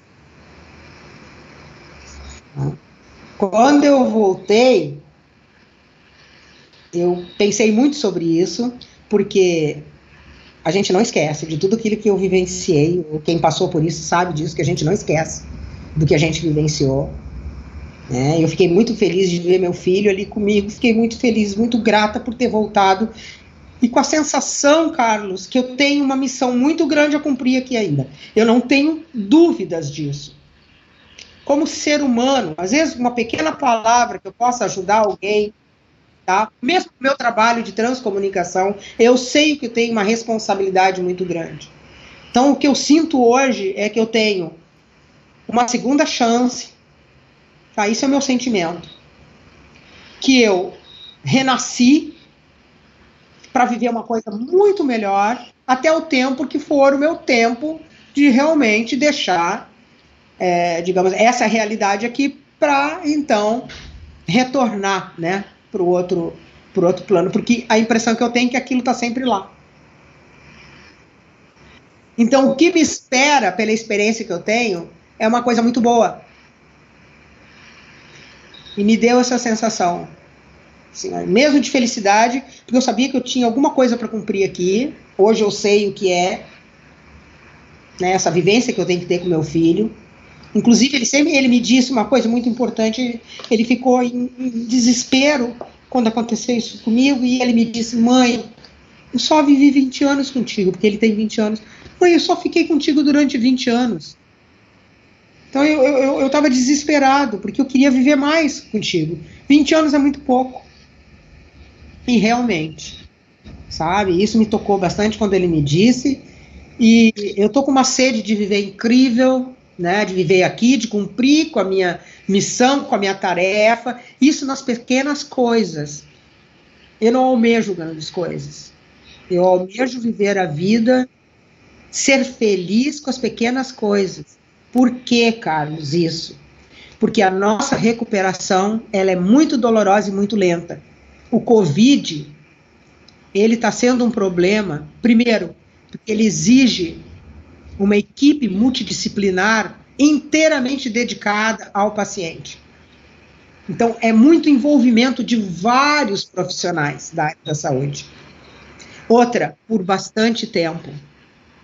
C: Quando eu voltei, eu pensei muito sobre isso, porque a gente não esquece de tudo aquilo que eu vivenciei, quem passou por isso sabe disso, que a gente não esquece do que a gente vivenciou. Né? Eu fiquei muito feliz de ver meu filho ali comigo, fiquei muito feliz, muito grata por ter voltado, e com a sensação, Carlos, que eu tenho uma missão muito grande a cumprir aqui ainda. Eu não tenho dúvidas disso. Como ser humano, às vezes uma pequena palavra que eu possa ajudar alguém, tá? Mesmo no meu trabalho de transcomunicação, eu sei que eu tenho uma responsabilidade muito grande. Então, o que eu sinto hoje é que eu tenho uma segunda chance, tá? Isso é o meu sentimento. Que eu renasci para viver uma coisa muito melhor até o tempo que for o meu tempo de realmente deixar, digamos, essa realidade aqui para, então, retornar, né, para o outro plano, porque a impressão que eu tenho é que aquilo está sempre lá. Então, o que me espera pela experiência que eu tenho é uma coisa muito boa. E me deu essa sensação, assim, mesmo de felicidade, porque eu sabia que eu tinha alguma coisa para cumprir aqui. Hoje eu sei o que é, né, essa vivência que eu tenho que ter com meu filho. Inclusive, ele me disse uma coisa muito importante, ele ficou em desespero quando aconteceu isso comigo, e ele me disse, mãe, eu só vivi 20 anos contigo, porque ele tem 20 anos. Mãe, eu só fiquei contigo durante 20 anos. Então eu estava desesperado, porque eu queria viver mais contigo. 20 anos é muito pouco. E realmente, sabe, isso me tocou bastante quando ele me disse, e eu tô com uma sede de viver incrível, né, de viver aqui, de cumprir com a minha missão, com a minha tarefa, isso nas pequenas coisas. Eu não almejo grandes coisas. Eu almejo viver a vida, ser feliz com as pequenas coisas. Por que, Carlos, isso? Porque a nossa recuperação, ela é muito dolorosa e muito lenta. O Covid, ele está sendo um problema, primeiro, porque ele exige uma equipe multidisciplinar inteiramente dedicada ao paciente. Então, é muito envolvimento de vários profissionais da área da saúde. Outra, por bastante tempo.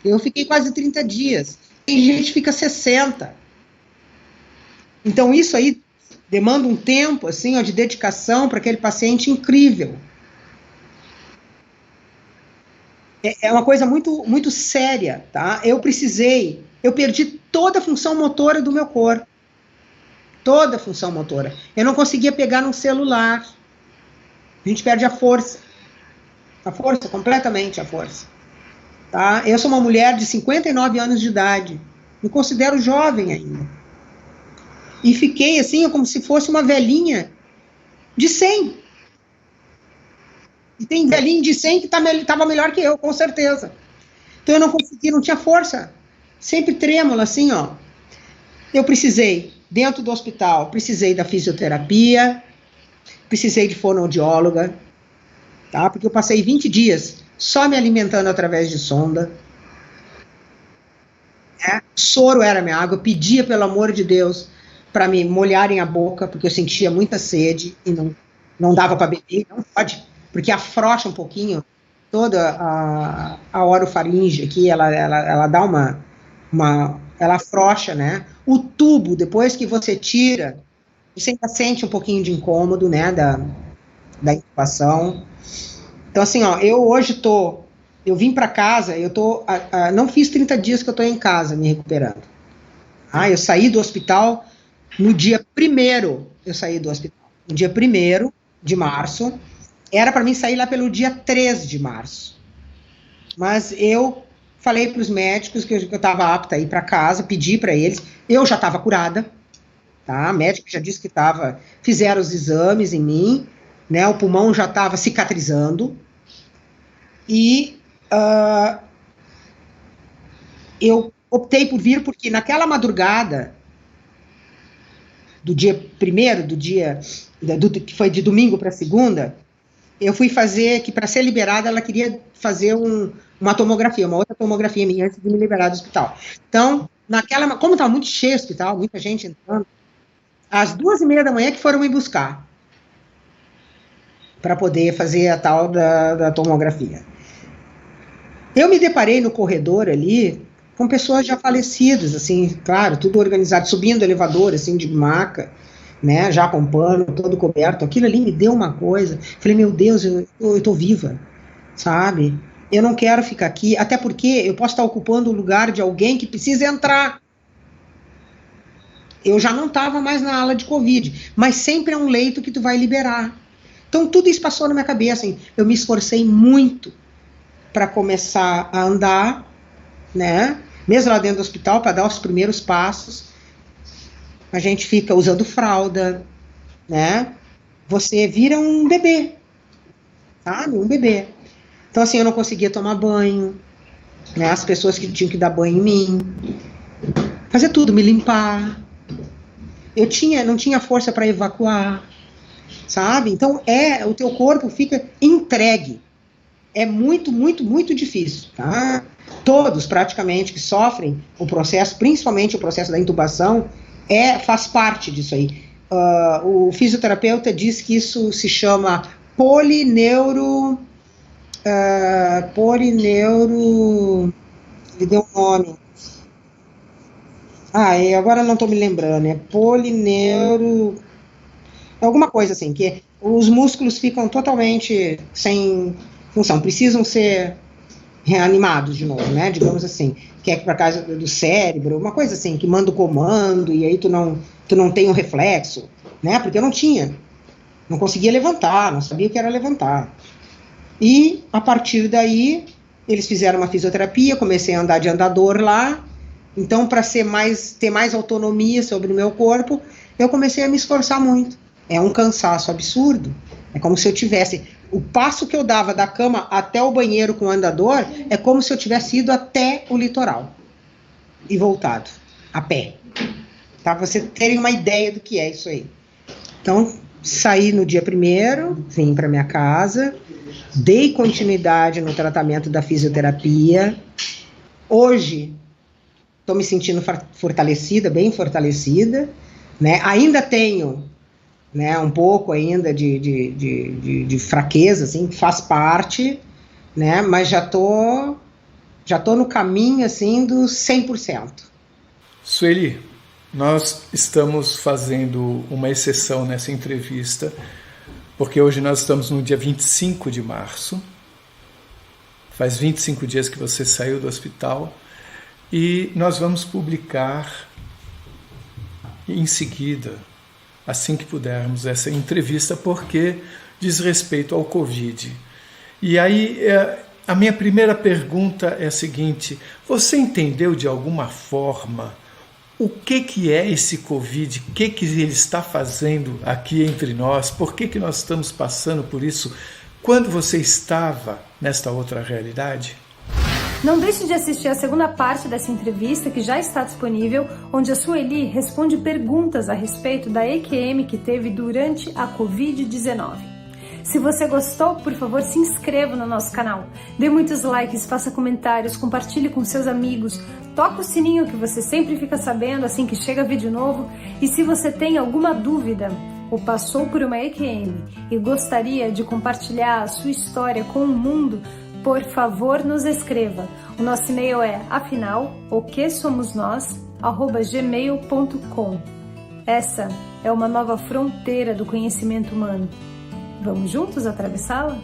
C: Eu fiquei quase 30 dias. Tem gente que fica 60. Então, isso aí demanda um tempo, assim, ó, de dedicação para aquele paciente incrível. É uma coisa muito, muito séria, tá? Eu perdi toda a função motora do meu corpo. Toda a função motora. Eu não conseguia pegar num celular. A gente perde a força. A força, completamente a força. Tá? Eu sou uma mulher de 59 anos de idade. Me considero jovem ainda. E fiquei assim, como se fosse uma velhinha de 100. E tem velhinho de 100 que estava melhor que eu, com certeza. Então eu não conseguia, não tinha força. Sempre trêmula, assim, ó. Eu precisei, dentro do hospital, precisei da fisioterapia, precisei de fonoaudióloga, tá? Porque eu passei 20 dias só me alimentando através de sonda. Soro era minha água, eu pedia, pelo amor de Deus, para me molharem a boca, porque eu sentia muita sede e não dava para beber, não pode, porque afrouxa um pouquinho toda a orofaringe aqui, ela dá ela afrouxa, né? O tubo, depois que você tira, você ainda sente um pouquinho de incômodo, né, da intubação. Então, assim, ó, eu vim para casa, não fiz 30 dias que eu tô em casa me recuperando. Eu saí do hospital no dia 1º, eu saí do hospital, no dia 1º de março, era para mim sair lá pelo dia 3 de março. Mas eu falei para os médicos que eu estava apta a ir para casa, pedi para eles, eu já estava curada, tá? A médica já disse que fizeram os exames em mim, né? O pulmão já estava cicatrizando, e eu optei por vir porque naquela madrugada do dia 1º, que foi de domingo para segunda, eu fui fazer, que para ser liberada, ela queria fazer uma tomografia, uma outra tomografia minha, antes de me liberar do hospital. Então, como estava muito cheio o hospital, muita gente entrando, às 2h30 da manhã que foram me buscar, para poder fazer a tal da tomografia. Eu me deparei no corredor ali, com pessoas já falecidas, assim, claro, tudo organizado, subindo o elevador, assim, de maca, né, já com pano, todo coberto. Aquilo ali me deu uma coisa. Falei, meu Deus, eu tô viva, sabe? Eu não quero ficar aqui, até porque eu posso estar ocupando o lugar de alguém que precisa entrar. Eu já não estava mais na ala de Covid, mas sempre é um leito que tu vai liberar. Então, tudo isso passou na minha cabeça, assim, eu me esforcei muito para começar a andar, né, mesmo lá dentro do hospital, para dar os primeiros passos. A gente fica usando fralda, né? Você vira um bebê, sabe? Um bebê. Então, assim, eu não conseguia tomar banho, né? As pessoas que tinham que dar banho em mim, fazer tudo, me limpar. Eu não tinha força para evacuar, sabe? Então, o teu corpo fica entregue. É muito, muito, muito difícil, tá? Todos, praticamente, que sofrem o processo, principalmente o processo da intubação, faz parte disso aí. O fisioterapeuta diz que isso se chama polineuro, ele deu um nome. Agora não estou me lembrando, polineuro, alguma coisa assim, que os músculos ficam totalmente sem função, precisam ser reanimados de novo, né, digamos assim, que é para casa do cérebro, uma coisa assim, que manda o comando, e aí tu não tem um reflexo, né, porque eu não conseguia levantar, não sabia o que era levantar. E, a partir daí, eles fizeram uma fisioterapia, comecei a andar de andador lá, então, para ter mais autonomia sobre o meu corpo, eu comecei a me esforçar muito. É um cansaço absurdo, é como se eu tivesse... O passo que eu dava da cama até o banheiro com o andador é como se eu tivesse ido até o litoral e voltado, a pé. Tá? Pra vocês terem uma ideia do que é isso aí. Então, saí no dia 1º, vim para minha casa, dei continuidade no tratamento da fisioterapia. Hoje, estou me sentindo fortalecida, bem fortalecida, né? Ainda tenho, né, um pouco ainda de fraqueza, assim, que faz parte, né? Mas já tô no caminho, assim, do 100%.
B: Sueli, nós estamos fazendo uma exceção nessa entrevista, porque hoje nós estamos no dia 25 de março, faz 25 dias que você saiu do hospital, e nós vamos publicar em seguida, assim que pudermos, essa entrevista, porque diz respeito ao Covid. E aí, a minha primeira pergunta é a seguinte: você entendeu de alguma forma o que é esse Covid? O que ele está fazendo aqui entre nós? Por que nós estamos passando por isso? Quando você estava nesta outra realidade?
A: Não deixe de assistir a segunda parte dessa entrevista, que já está disponível, onde a Sueli responde perguntas a respeito da EQM que teve durante a Covid-19. Se você gostou, por favor, se inscreva no nosso canal. Dê muitos likes, faça comentários, compartilhe com seus amigos, toque o sininho que você sempre fica sabendo assim que chega vídeo novo. E se você tem alguma dúvida ou passou por uma EQM e gostaria de compartilhar a sua história com o mundo, por favor, nos escreva. O nosso e-mail é afinal.oquesomosnós@gmail.com. Essa é uma nova fronteira do conhecimento humano. Vamos juntos atravessá-la?